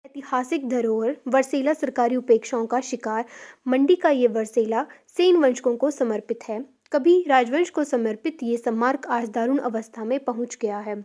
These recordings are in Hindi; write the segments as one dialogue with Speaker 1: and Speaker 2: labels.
Speaker 1: ऐतिहासिक धरोहर वर्सेला सरकारी उपेक्षाओं का शिकार मंडी का ये वर्सेला सेन वंशकों को समर्पित है। कभी राजवंश को समर्पित ये स्मारक आज दारुण अवस्था में पहुंच गया है।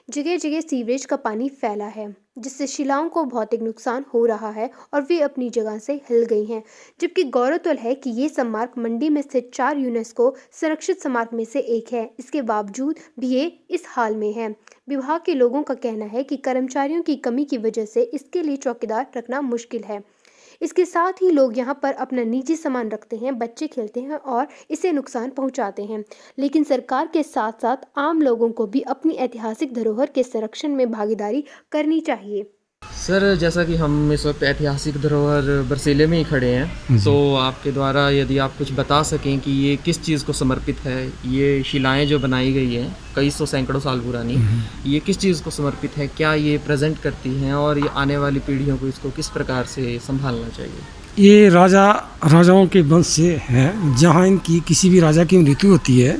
Speaker 1: जगह जगह सीवरेज का पानी फैला है, जिससे शिलाओं को भौतिक नुकसान हो रहा है और वे अपनी जगह से हिल गई हैं। जबकि गौरतलब है कि ये स्मारक मंडी में स्थित 4 यूनेस्को संरक्षित स्मारक में से एक है। इसके बावजूद भी ये इस हाल में है। विभाग के लोगों का कहना है कि कर्मचारियों की कमी की वजह से इसके लिए चौकीदार रखना मुश्किल है। इसके साथ ही लोग यहाँ पर अपना निजी सामान रखते हैं, बच्चे खेलते हैं और इसे नुकसान पहुँचाते हैं। लेकिन सरकार के साथ साथ आम लोगों को भी अपनी ऐतिहासिक धरोहर के संरक्षण में भागीदारी करनी चाहिए।
Speaker 2: सर, जैसा कि हम इस वक्त ऐतिहासिक धरोहर बरसीले में ही खड़े हैं, तो आपके द्वारा यदि आप कुछ बता सकें कि ये किस चीज़ को समर्पित है। ये शिलाएं जो बनाई गई हैं कई सौ सैकड़ों साल पुरानी, ये किस चीज़ को समर्पित है, क्या ये प्रेजेंट करती हैं और ये आने वाली पीढ़ियों को इसको किस प्रकार से संभालना चाहिए।
Speaker 3: ये राजाओं के वंश से है। जहाँ इनकी किसी भी राजा की मृत्यु होती है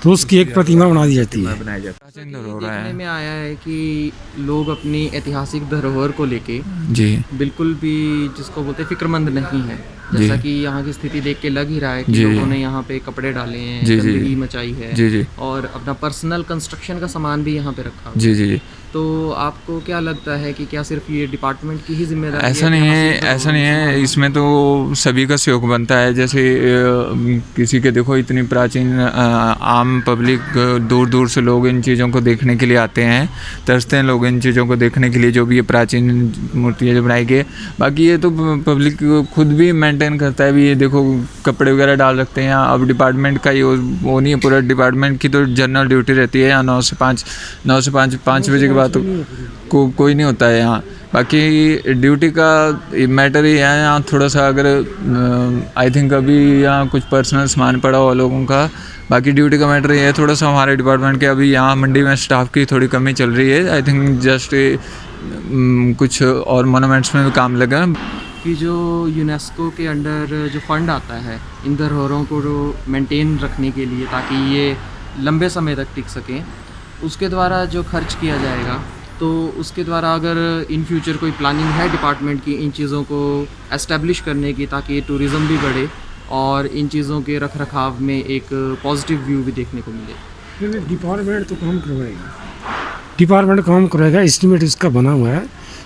Speaker 3: तो उसकी एक प्रतिमा बना दी जाती है।
Speaker 2: देखने में आया है कि लोग अपनी ऐतिहासिक धरोहर को लेके
Speaker 4: जी
Speaker 2: बिल्कुल भी जिसको बोलते फिक्रमंद नहीं है। जैसा कि यहाँ की स्थिति देख के लग ही रहा है कि लोगों ने यहाँ पे कपड़े डाले हैं, गंदगी मचाई है और अपना पर्सनल कंस्ट्रक्शन का सामान भी यहाँ पे रखा हुआ है।
Speaker 4: जी।
Speaker 2: तो आपको क्या लगता है कि क्या सिर्फ ये डिपार्टमेंट की ही जिम्मेदारी है?
Speaker 4: ऐसा नहीं है, इसमें तो सभी का सहयोग बनता है। जैसे किसी के देखो इतनी प्राचीन आम पब्लिक दूर दूर से लोग इन चीज़ों को देखने के लिए आते हैं, तरसते हैं लोग इन चीज़ों को देखने के लिए, जो भी ये प्राचीन मूर्तियाँ जो बनाई गई। बाकी ये तो पब्लिक खुद भी मेंटेन करता है। भी ये देखो कपड़े वगैरह डाल रखते हैं। अब डिपार्टमेंट का ये वो नहीं है, पूरा डिपार्टमेंट की तो जनरल ड्यूटी रहती है यहाँ 9 से 5 बजे के बाद तो कोई नहीं होता है यहाँ। बाकी ड्यूटी का मैटर ही है यहाँ थोड़ा सा, अगर आई थिंक अभी यहाँ कुछ पर्सनल सामान पड़ा हुआ लोगों का। बाकी ड्यूटी का मैटर ये है थोड़ा सा हमारे डिपार्टमेंट के, अभी यहाँ मंडी में स्टाफ की थोड़ी कमी चल रही है। आई थिंक जस्ट कुछ और मोनूमेंट्स में भी काम लगा
Speaker 2: कि जो यूनेस्को के अंडर जो फंड आता है इन धरोहरों को मेंटेन रखने के लिए ताकि ये लंबे समय तक टिक सकें, उसके द्वारा जो खर्च किया जाएगा, तो उसके द्वारा अगर इन फ्यूचर कोई प्लानिंग है डिपार्टमेंट की इन चीज़ों को एस्टेब्लिश करने की ताकि टूरिज़्म भी बढ़े और इन चीज़ों के रख रखाव में एक पॉजिटिव व्यू भी देखने को मिले।
Speaker 3: डिपार्टमेंट तो काम करवाएगा, एस्टीमेट इसका बना हुआ है।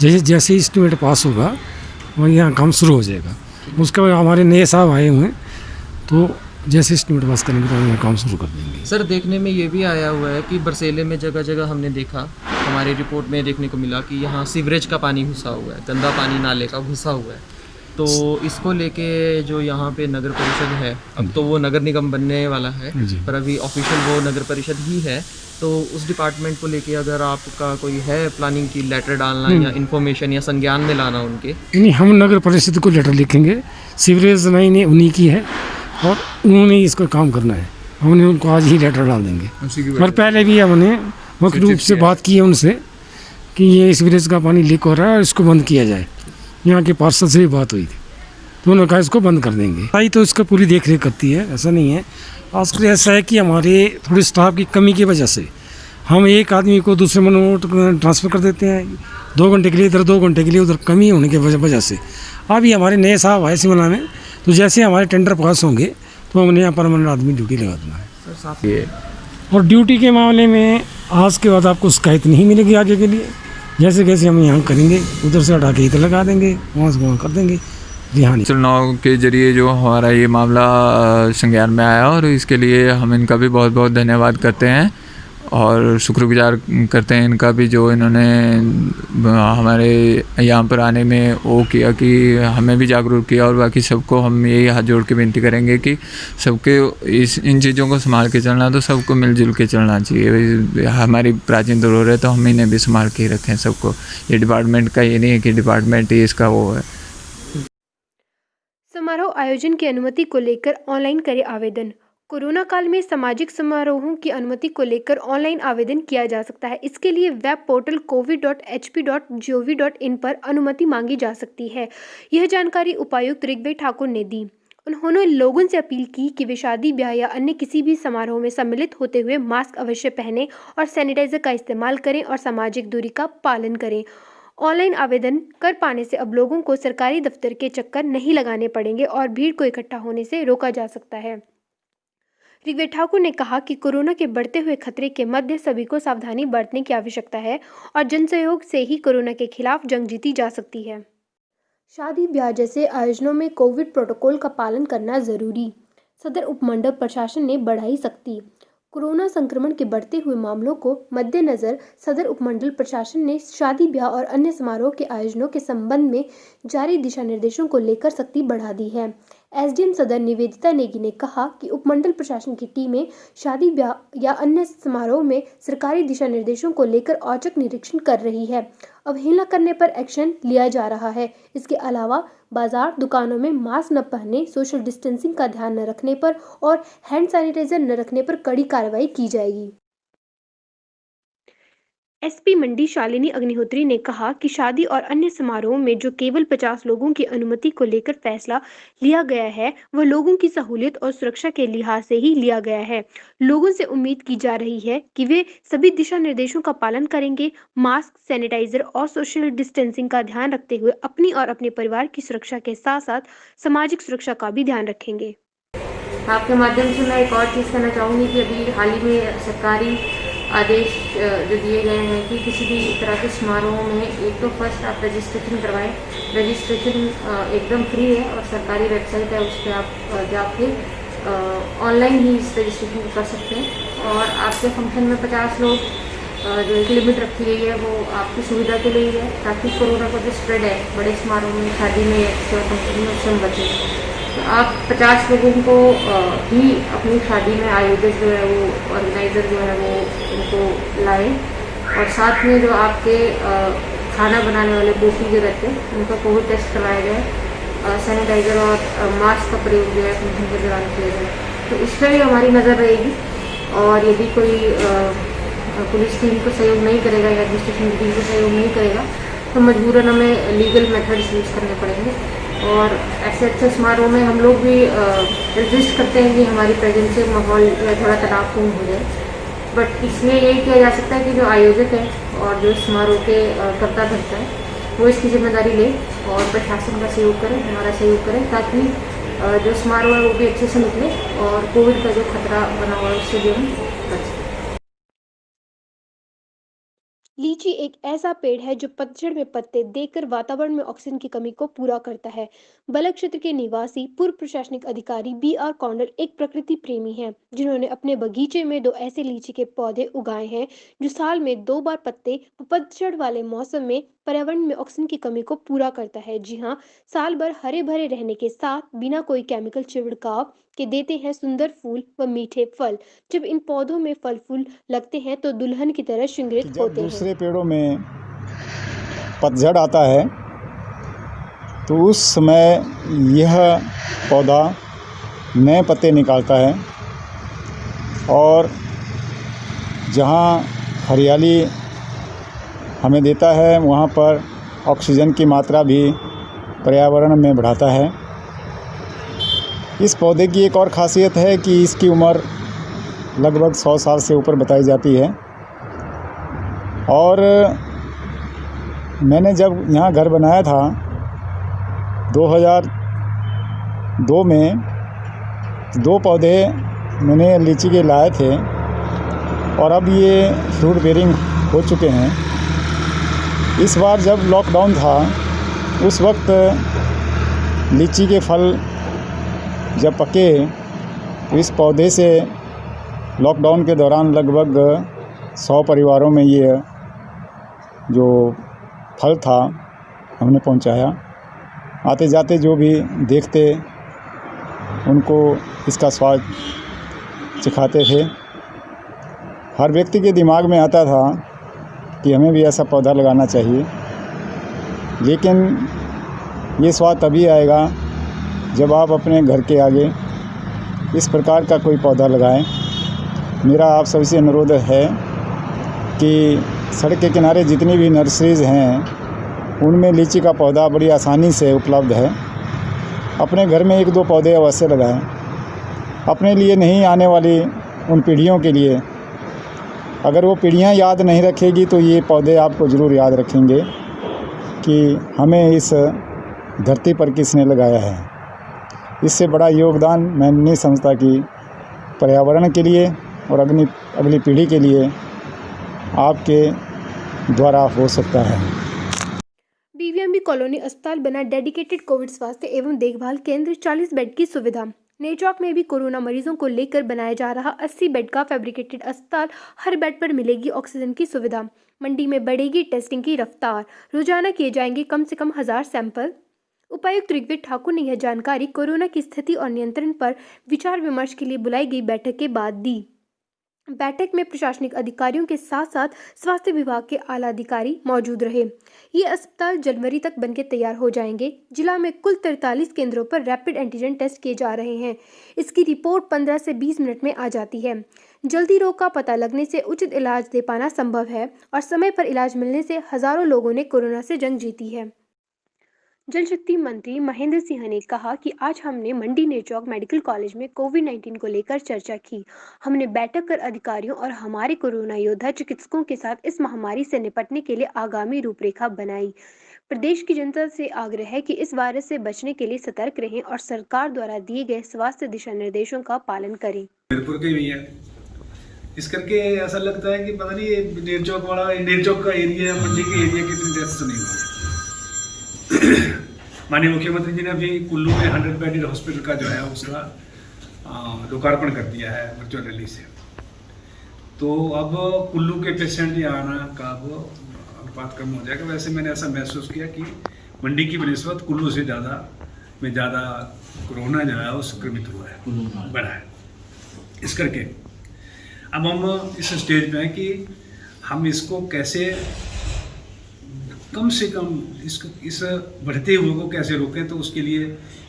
Speaker 3: जैसे एस्टीमेट पास होगा वहीं यहाँ काम शुरू हो जाएगा। उसके बाद हमारे नए साहब आए हुए हैं, तो जैसे एस्टीमेट पास करेंगे तो हम यहाँ काम शुरू कर देंगे।
Speaker 2: सर, देखने में ये भी आया हुआ है कि बरसेले में जगह जगह हमने देखा, हमारी रिपोर्ट में देखने को मिला कि यहाँ सीवरेज का पानी घुसा हुआ है, गंदा पानी नाले का घुसा हुआ है। तो इसको लेके जो यहाँ पे नगर परिषद है, अब तो वो नगर निगम बनने वाला है, पर अभी ऑफिशियल वो नगर परिषद ही है। तो उस डिपार्टमेंट को लेके अगर आपका कोई है प्लानिंग की लेटर डालना या इन्फॉर्मेशन या संज्ञान में लाना उनके? नहीं,
Speaker 3: हम नगर परिषद को लेटर लिखेंगे। सीवरेज लाइन उन्हीं की है और उन्होंने इसको काम करना है। हमने उनको आज ही लेटर डाल देंगे। और पहले भी हमने मुख्य रूप से बात की है उनसे कि ये सीवरेज का पानी लीक हो रहा है और इसको बंद किया जाए। यहाँ के पार्षद से भी बात हुई थी, तो उन्होंने कहा इसको बंद कर देंगे। भाई तो इसका पूरी देख रेख करती है, ऐसा नहीं है। आजकल ऐसा है कि हमारे थोड़ी स्टाफ की कमी की वजह से हम एक आदमी को दूसरे में नोट ट्रांसफ़र कर देते हैं, 2 घंटे के लिए इधर, 2 घंटे के लिए उधर, कमी होने की वजह से। अभी हमारे नए साहब आए शिमला में, तो जैसे हमारे टेंडर पास होंगे तो हमने यहाँ परमानेंट आदमी ड्यूटी लगा देना है। और ड्यूटी के मामले में आज के बाद आपको शिकायत नहीं मिलेगी आगे के लिए। जैसे कैसे हम यहाँ करेंगे, उधर से हटा के इधर लगा देंगे, वहाँ से वहाँ कर देंगे।
Speaker 4: चुनाव के जरिए जो हमारा ये मामला संज्ञान में आया और इसके लिए हम इनका भी बहुत बहुत धन्यवाद करते हैं। और शुक्रगुजार करते हैं इनका भी, जो इन्होंने हमारे यहाँ पर आने में वो किया कि हमें भी जागरूक किया। और बाकी सबको हम यही हाथ जोड़ के विनती करेंगे कि सबके इन चीज़ों को संभाल के चलना, तो सबको मिलजुल के चलना चाहिए। हमारी प्राचीन धरोहर है तो हम इन्हें भी संभाल के ही रखें सबको। ये डिपार्टमेंट का ये नहीं है कि डिपार्टमेंट ही इसका वो है।
Speaker 1: समारोह आयोजन की अनुमति को लेकर ऑनलाइन करें आवेदन। कोरोना काल में सामाजिक समारोहों की अनुमति को लेकर ऑनलाइन आवेदन किया जा सकता है। इसके लिए वेब पोर्टल covid.hp.gov.in पर अनुमति मांगी जा सकती है। यह जानकारी उपायुक्त ऋग्वेद ठाकुर ने दी। उन्होंने लोगों से अपील की कि वे शादी, ब्याह या अन्य किसी भी समारोह में सम्मिलित होते हुए मास्क अवश्य पहनें और सैनिटाइजर का इस्तेमाल करें और सामाजिक दूरी का पालन करें। ऑनलाइन आवेदन कर पाने से अब लोगों को सरकारी दफ्तर के चक्कर नहीं लगाने पड़ेंगे और भीड़ को इकट्ठा होने से रोका जा सकता है। ऋग्वेद ठाकुर ने कहा कि कोरोना के बढ़ते हुए खतरे के मध्य सभी को सावधानी बरतने की आवश्यकता है और जनसहयोग से ही कोरोना के खिलाफ जंग जीती जा सकती है। शादी, ब्याह जैसे आयोजनों में कोविड प्रोटोकॉल का पालन करना जरूरी। सदर उपमंडल प्रशासन ने बढ़ाई सख्ती। कोरोना संक्रमण के बढ़ते हुए मामलों को मद्देनजर सदर उपमंडल प्रशासन ने शादी, ब्याह और अन्य समारोह के आयोजनों के संबंध में जारी दिशा निर्देशों को लेकर सख्ती बढ़ा दी है। एसडीएम सदर निवेदिता नेगी ने कहा कि उपमंडल प्रशासन की टीमें शादी, ब्याह या अन्य समारोह में सरकारी दिशा निर्देशों को लेकर औचक निरीक्षण कर रही है। अवहेलना करने पर एक्शन लिया जा रहा है। इसके अलावा बाजार, दुकानों में मास्क न पहनने, सोशल डिस्टेंसिंग का ध्यान न रखने पर और हैंड सैनिटाइजर न रखने पर कड़ी कार्रवाई की जाएगी। एसपी मंडी शालिनी अग्निहोत्री ने कहा कि शादी और अन्य समारोह में जो केवल 50 लोगों की अनुमति को लेकर फैसला लिया गया है, वह लोगों की सहूलियत और सुरक्षा के लिहाज से ही लिया गया है। लोगों से उम्मीद की जा रही है कि वे सभी दिशा निर्देशों का पालन करेंगे, मास्क, सैनिटाइजर और सोशल डिस्टेंसिंग का ध्यान रखते हुए अपनी और अपने परिवार की सुरक्षा के साथ साथ सामाजिक सुरक्षा का भी ध्यान रखेंगे।
Speaker 5: आपके माध्यम से मैं एक और चीज़ कहना चाहूँगी कि अभी हाल ही में सरकारी आदेश जो दिए गए हैं कि किसी भी तरह के समारोह में एक तो फर्स्ट आप रजिस्ट्रेशन करवाएं। रजिस्ट्रेशन एकदम फ्री है और सरकारी वेबसाइट है, उस पर आप जाके ऑनलाइन ही इस रजिस्ट्रेशन कर सकते हैं। और आपके फंक्शन में 50 लोग जो एक लिमिट रखी गई है वो आपकी सुविधा के लिए है, ताकि कोरोना का जो स्प्रेड है बड़े समारोह में, शादी में, फंक्शन में, उससे हम बचें। तो आप 50 लोगों को ही अपनी शादी में आयोजक जो है वो ऑर्गेनाइज़र जो है वो उनको लाएं। और साथ में जो आपके खाना बनाने वाले बोफी जो रहते हैं उनका कोविड टेस्ट करवाया जाए, सैनिटाइज़र और मास्क का प्रयोग जो है फंक्शन के दौरान किया जाए। तो इस पर भी हमारी नज़र रहेगी। और यदि कोई पुलिस टीम को सहयोग नहीं करेगा या एडमिनिस्ट्रेशन टीम को सहयोग नहीं करेगा तो मजबूरन हमें लीगल मेथड्स यूज़ करने पड़ेंगे। और ऐसे अच्छे समारोह में हम लोग भी रजिस्ट करते हैं कि हमारी प्रेजेंस से माहौल थोड़ा तनावपूर्ण हो जाए। बट इसमें यही किया जा सकता है कि जो आयोजक है और जो समारोह के कर्ता धर्ता है वो इसकी जिम्मेदारी ले और प्रशासन का सहयोग करें, हमारा सहयोग करें, ताकि जो समारोह है वो भी अच्छे से निकले और कोविड का जो खतरा बना हुआ है उससे भी हम बच सकें।
Speaker 1: लीची एक ऐसा पेड़ है जो पतझड़ में पत्ते देकर वातावरण में ऑक्सीजन की कमी को पूरा करता है। बलग क्षेत्र के निवासी पूर्व प्रशासनिक अधिकारी BR कौंडल एक प्रकृति प्रेमी हैं, जिन्होंने अपने बगीचे में 2 ऐसे लीची के पौधे उगाए हैं जो साल में 2 बार पत्ते पतझड़ वाले मौसम में पर्यावरण में ऑक्सीजन की कमी को पूरा करता है। जी हाँ, साल भर हरे भरे रहने के साथ बिना कोई केमिकल छिड़काव के देते हैं सुंदर फूल व मीठे फल। जब इन पौधों में फल फूल लगते हैं तो दुल्हन की तरह श्रृंगारित होते हैं।
Speaker 6: दूसरे पेड़ों में पतझड़ आता है तो उस समय यह पौधा नए पत्ते निकालता है और जहाँ हरियाली हमें देता है वहाँ पर ऑक्सीजन की मात्रा भी पर्यावरण में बढ़ाता है। इस पौधे की एक और ख़ासियत है कि इसकी उम्र लगभग 100 साल से ऊपर बताई जाती है। और मैंने जब यहाँ घर बनाया था 2002 में, 2 पौधे मैंने लीची के लाए थे और अब ये फ्रूट बेयरिंग हो चुके हैं। इस बार जब लॉकडाउन था उस वक्त लीची के फल जब पके तो इस पौधे से लॉकडाउन के दौरान लगभग 100 परिवारों में ये जो फल था हमने पहुंचाया। आते जाते जो भी देखते उनको इसका स्वाद चखाते थे। हर व्यक्ति के दिमाग में आता था कि हमें भी ऐसा पौधा लगाना चाहिए, लेकिन ये स्वाद तभी आएगा जब आप अपने घर के आगे इस प्रकार का कोई पौधा लगाएं। मेरा आप सबसे अनुरोध है कि सड़क के किनारे जितनी भी नर्सरीज़ हैं उनमें लीची का पौधा बड़ी आसानी से उपलब्ध है। अपने घर में 1-2 पौधे अवश्य लगाएं। अपने लिए नहीं, आने वाली उन पीढ़ियों के लिए। अगर वो पीढ़ियां याद नहीं रखेगी तो ये पौधे आपको ज़रूर याद रखेंगे कि हमें इस धरती पर किसने लगाया है। इससे बड़ा योगदान मैं नहीं समझता कि पर्यावरण के लिए और अगली पीढ़ी के लिए आपके द्वारा हो सकता है।
Speaker 1: बीवीएमबी कॉलोनी अस्पताल बना डेडिकेटेड कोविड स्वास्थ्य एवं देखभाल केंद्र, 40 बेड की सुविधा। नेरचौक में भी कोरोना मरीजों को लेकर बनाया जा रहा 80 बेड का फैब्रिकेटेड अस्पताल। हर बेड पर मिलेगी ऑक्सीजन की सुविधा। मंडी में बढ़ेगी टेस्टिंग की रफ्तार। रोजाना किए जाएंगे कम से कम 1000 सैंपल। उपायुक्त ऋग्वेद ठाकुर ने यह जानकारी कोरोना की स्थिति और नियंत्रण पर विचार विमर्श के लिए बुलाई गई बैठक के बाद दी। बैठक में प्रशासनिक अधिकारियों के साथ साथ स्वास्थ्य विभाग के आला अधिकारी मौजूद रहे। ये अस्पताल जनवरी तक बनके तैयार हो जाएंगे। जिला में कुल 43 केंद्रों पर रैपिड एंटीजन टेस्ट किए जा रहे हैं। इसकी रिपोर्ट 15 से 20 मिनट में आ जाती है। जल्दी रोग का पता लगने से उचित इलाज दे पाना संभव है और समय पर इलाज मिलने से हजारों लोगों ने कोरोना से जंग जीती है। जल शक्ति मंत्री महेंद्र सिंह ने कहा कि आज हमने मंडी नेरचौक मेडिकल कॉलेज में कोविड-19 को लेकर चर्चा की। हमने बैठक कर अधिकारियों और हमारे कोरोना योद्धा चिकित्सकों के साथ इस महामारी से निपटने के लिए आगामी रूपरेखा बनाई। प्रदेश की जनता से आग्रह है कि इस वायरस से बचने के लिए सतर्क रहें और सरकार द्वारा दिए गए स्वास्थ्य दिशा निर्देशों का पालन करें।
Speaker 7: मीरपुर के भी है, इस करके ऐसा लगता है कि पता नहीं ये नेरचौक का एरिया, मंडी के एरिया कितनी डेथ्स नहीं हुई। माननीय मुख्यमंत्री जी ने अभी कुल्लू में 100 बेडेड हॉस्पिटल का जो है उसका लोकार्पण कर दिया है वर्चुअल रैली से। तो अब कुल्लू के पेशेंट यहाँ आना का अब बात कम हो जाएगा। वैसे मैंने ऐसा महसूस किया कि मंडी की बनिस्बत कुल्लू से ज़्यादा कोरोना जो है वो संक्रमित हुआ है, बढ़ा है। इस करके अब हम इस स्टेज पे हैं कि हम इसको कैसे कम से कम इस बढ़ते हुए को कैसे रोकें। तो उसके लिए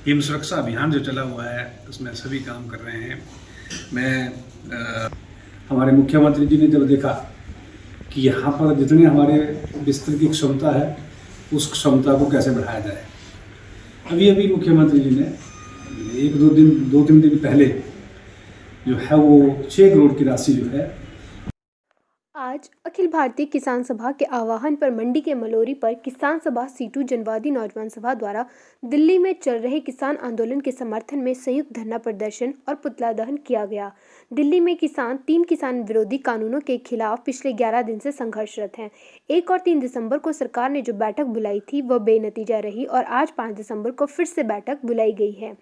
Speaker 7: हिम सुरक्षा अभियान जो चला हुआ है उसमें सभी काम कर रहे हैं। हमारे मुख्यमंत्री जी ने जब देखा कि यहाँ पर जितने हमारे बिस्तर की क्षमता है उस क्षमता को कैसे बढ़ाया जाए, अभी मुख्यमंत्री जी ने 2-3 दिन पहले जो है वो 6 करोड़ की राशि जो है
Speaker 1: आज अखिल भारतीय किसान सभा के आह्वान पर मंडी के मलोरी पर किसान सभा सीटू जनवादी नौजवान सभा द्वारा दिल्ली में चल रहे किसान आंदोलन के समर्थन में संयुक्त धरना प्रदर्शन और पुतला दहन किया गया। दिल्ली में किसान 3 किसान विरोधी कानूनों के खिलाफ पिछले 11 दिन से संघर्षरत हैं। 1 और 3 दिसंबर को सरकार ने जो बैठक बुलाई थी वह बेनतीजा रही और आज 5 दिसंबर को फिर से बैठक बुलाई गई है।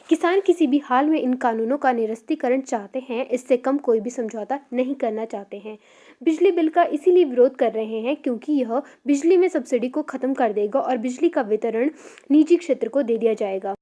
Speaker 1: किसान किसी भी हाल में इन कानूनों का निरस्तीकरण चाहते हैं, इससे कम कोई भी समझौता नहीं करना चाहते हैं। बिजली बिल का इसीलिए विरोध कर रहे हैं क्योंकि यह बिजली में सब्सिडी को खत्म कर देगा और बिजली का वितरण निजी क्षेत्र को दे दिया जाएगा।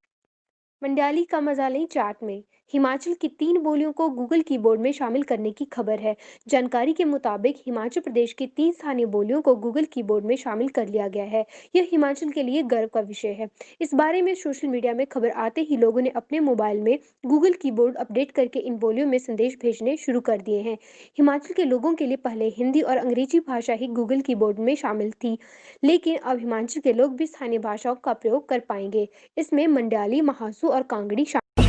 Speaker 1: मंडाली का मजा लें चार्ट में। हिमाचल की 3 बोलियों को गूगल कीबोर्ड में शामिल करने की खबर है। जानकारी के मुताबिक हिमाचल प्रदेश की 3 स्थानीय बोलियों को गूगल कीबोर्ड में शामिल कर लिया गया है। यह हिमाचल के लिए गर्व का विषय है। इस बारे में सोशल मीडिया में खबर आते ही लोगों ने अपने मोबाइल में गूगल कीबोर्ड अपडेट करके इन बोलियों में संदेश भेजने शुरू कर दिए हैं। हिमाचल के लोगों के लिए पहले हिंदी और अंग्रेजी भाषा ही गूगल कीबोर्ड में शामिल थी, लेकिन अब हिमाचल के लोग भी स्थानीय भाषाओं का प्रयोग कर पाएंगे। इसमें मंडाली, महासू और कांगड़ी शामिल